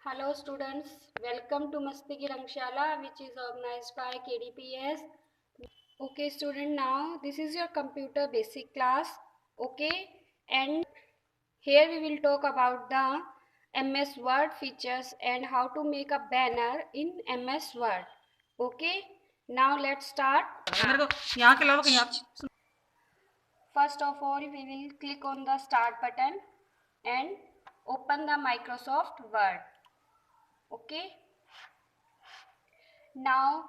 Hello students, welcome to Masti Ki Rangshala which is organized by KDPS. Okay student, now this is your computer basic class. Okay, and here we will talk about the MS Word features and how to make a banner in MS Word. Okay, now let's start. First of all, we will click on the start button and open the Microsoft Word. Okay, now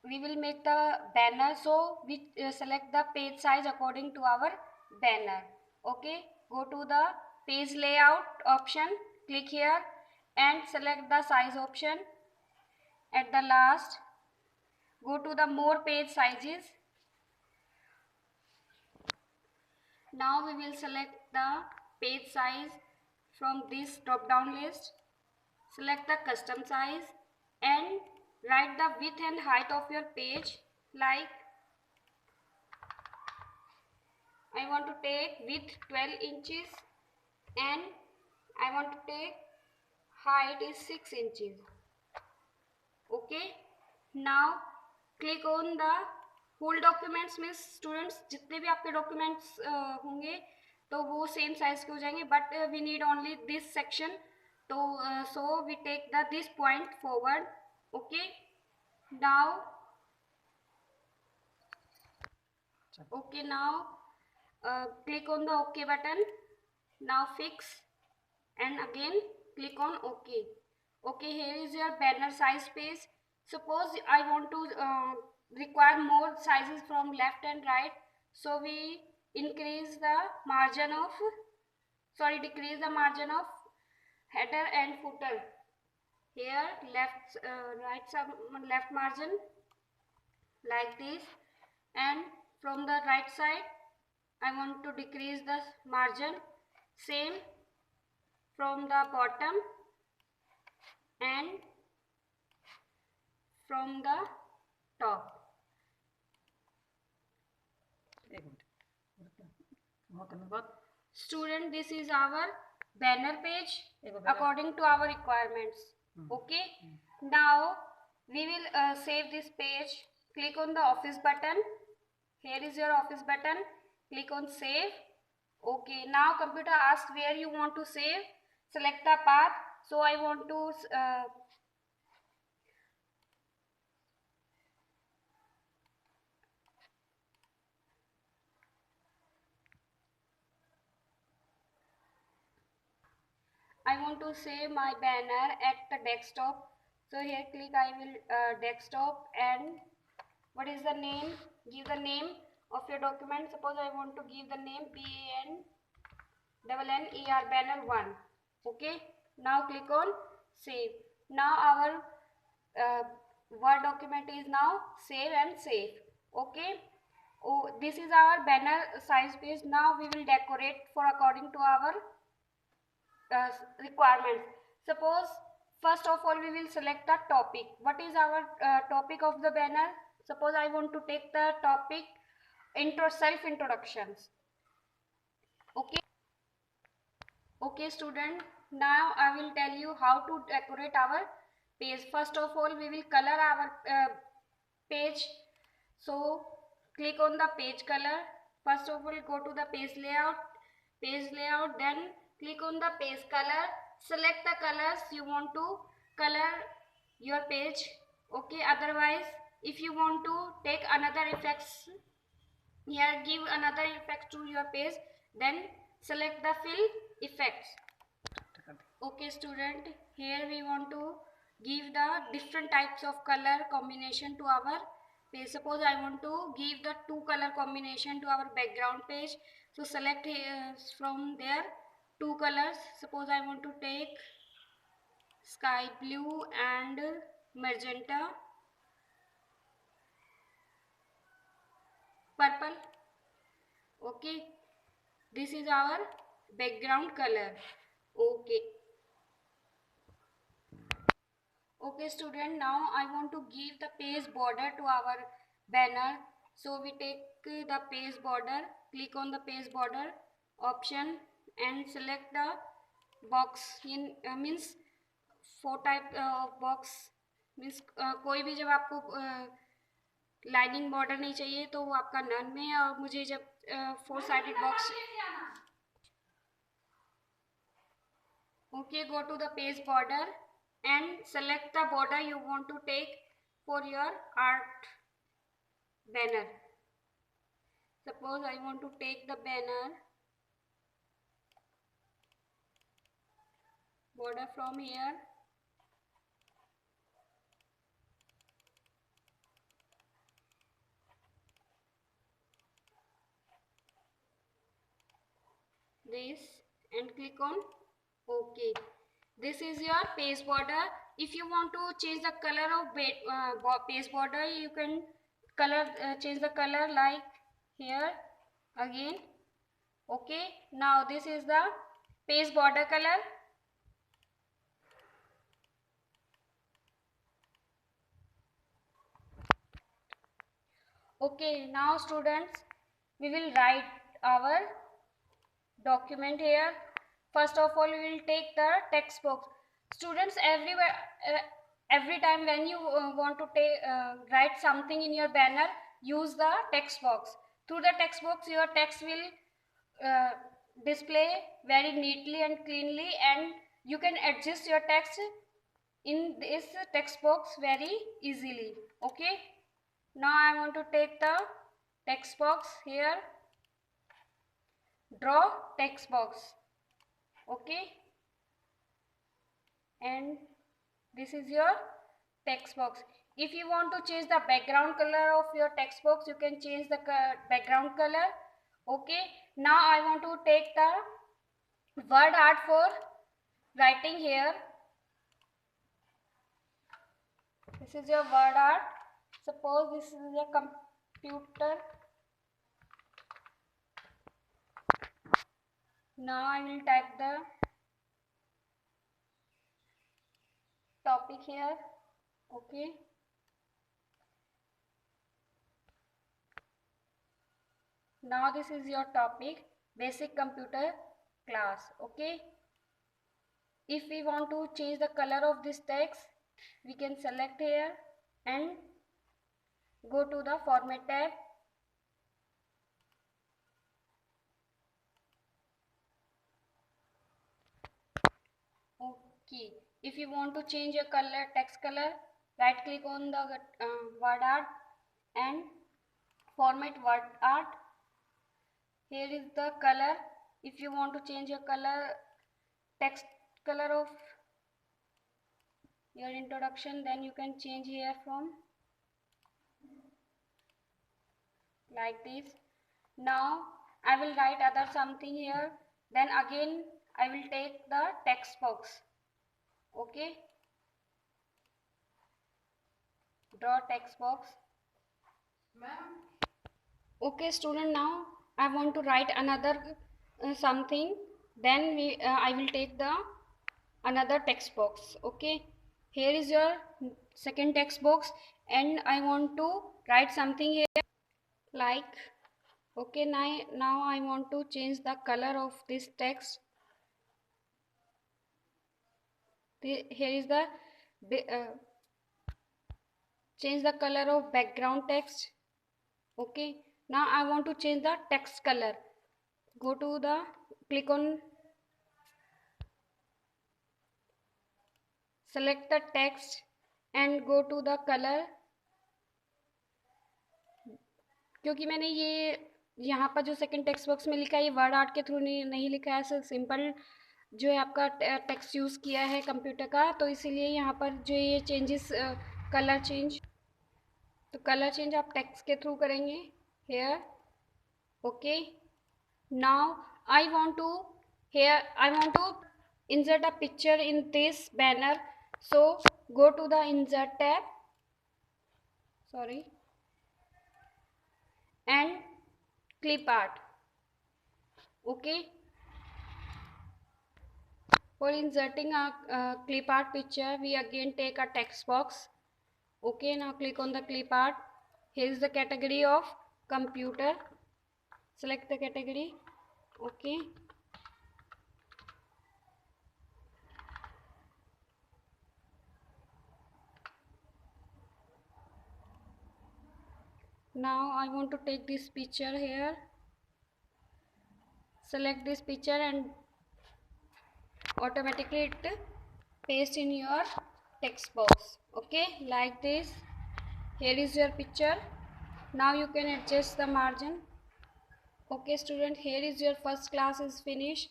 we will make the banner, so we select the page size according to our banner. Okay, go to the page layout option, click here and select the size option. At the last, go to the more page sizes. Now we will select the page size from this drop down list. Select the custom size and write the width and height of your page. Like I want to take width 12 inches and I want to take height is 6 inches. Okay, now click on the whole documents means students जितने भी आपके documents होंगे तो वो same size के हो जाएंगे, but we need only this section, तो so we take the this point forward. Okay, now click on the OK button. Now fix and again click on OK. Okay, here is your banner size page. Suppose I want to require more sizes from left and right, so we increase the margin of decrease the margin of header and footer. Here left margin like this, and from the right side I want to decrease the margin, same from the bottom and from the top. Student, this is our banner page according to our requirements. Okay, now we will save this page. Click on the office button. Here is your office button. Click on save. Okay, now computer asks where you want to save. Select the path. So I want to save my banner at the desktop. So here click I will desktop, and what is the name? Give the name of your document. Suppose I want to give the name BANNER banner 1. Okay, now click on save. Now our Word document is now save and save. Okay, this is our banner size page. Now we will decorate for according to our requirements. Suppose first of all we will select the topic. What is our topic of the banner? Suppose I want to take the topic self introductions. Okay student, now I will tell you how to decorate our page. First of all we will color our page. So click on the page color. First of all go to the page layout, then click on the page color. Select the colors you want to color your page. Okay, otherwise if you want to take another effects here, give another effect to your page, then select the fill effects. Okay student, here we want to give the different types of color combination to our page. Suppose I want to give the 2 color combination to our background page, so select here from there 2 colors. Suppose I want to take sky blue and magenta purple. Okay, this is our background color. Okay student, now I want to give the page border to our banner, so we take the page border. Click on the page border option and select the box means 4 type box means कोई भी जब आपको lining border नहीं चाहिए तो वो आपका none में है, और मुझे जब 4 sided box. Okay, go to the page border and select the border you want to take for your art banner. Suppose I want to take the banner border from here. This and click on OK. This is your page border. If you want to change the color of page border, you can change the color like here again. Okay, now this is the page border color. Okay, now students, we will write our document here. First of all, we will take the text box. Students, every time when you want to write something in your banner, use the text box. Through the text box, your text will uh, display very neatly and cleanly, and you can adjust your text in this text box very easily. Okay, now I want to take the text box here. Draw text box. Okay, and this is your text box. If you want to change the background color of your text box, you can change the background color. Okay, now I want to take the word art for writing here. This is your word art. Suppose this is a computer. Now I will type the topic here. Okay, now this is your topic, basic computer class. Okay, if we want to change the color of this text, we can select here and go to the format tab. Okay, if you want to change your color, text color, right click on the word art and format word art. Here is the color. If you want to change your color, text color of your introduction, then you can change here from like this. Now I will write other something here, then again I will take the text box. Okay, draw text box. Okay student, now I want to write another something, then I will take the another text box. Okay, here is your second text box, and I want to write something here like, okay, now I want to change the color of this text. Here is the change the color of background text. Okay, now I want to change the text color. Go to the click on select the text and go to the color. क्योंकि मैंने ये यहाँ पर जो second text box में लिखा है ये वर्ड आर्ट के थ्रू नहीं लिखा है, सिर्फ सिंपल जो है आपका टेक्स्ट यूज़ किया है कंप्यूटर का, तो इसीलिए यहाँ पर जो ये चेंजेस कलर चेंज, तो कलर चेंज आप टेक्स्ट के थ्रू करेंगे here. Okay, now I want to insert a picture in this banner, so go to the insert tab, and clip art. Okay, for inserting a clip art picture, we again take a text box. Okay, now click on the clip art. Here is the category of computer. Select the category. Okay, Now I want to take this picture here. Select this picture and automatically it paste in your text box. Okay, like this. Here is your picture. Now you can adjust the margin. Okay student, here is your first class is finished.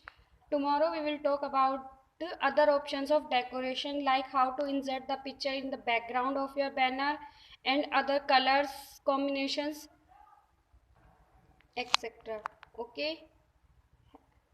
Tomorrow we will talk about the other options of decoration, like how to insert the picture in the background of your banner and other colors combinations, etc. Okay.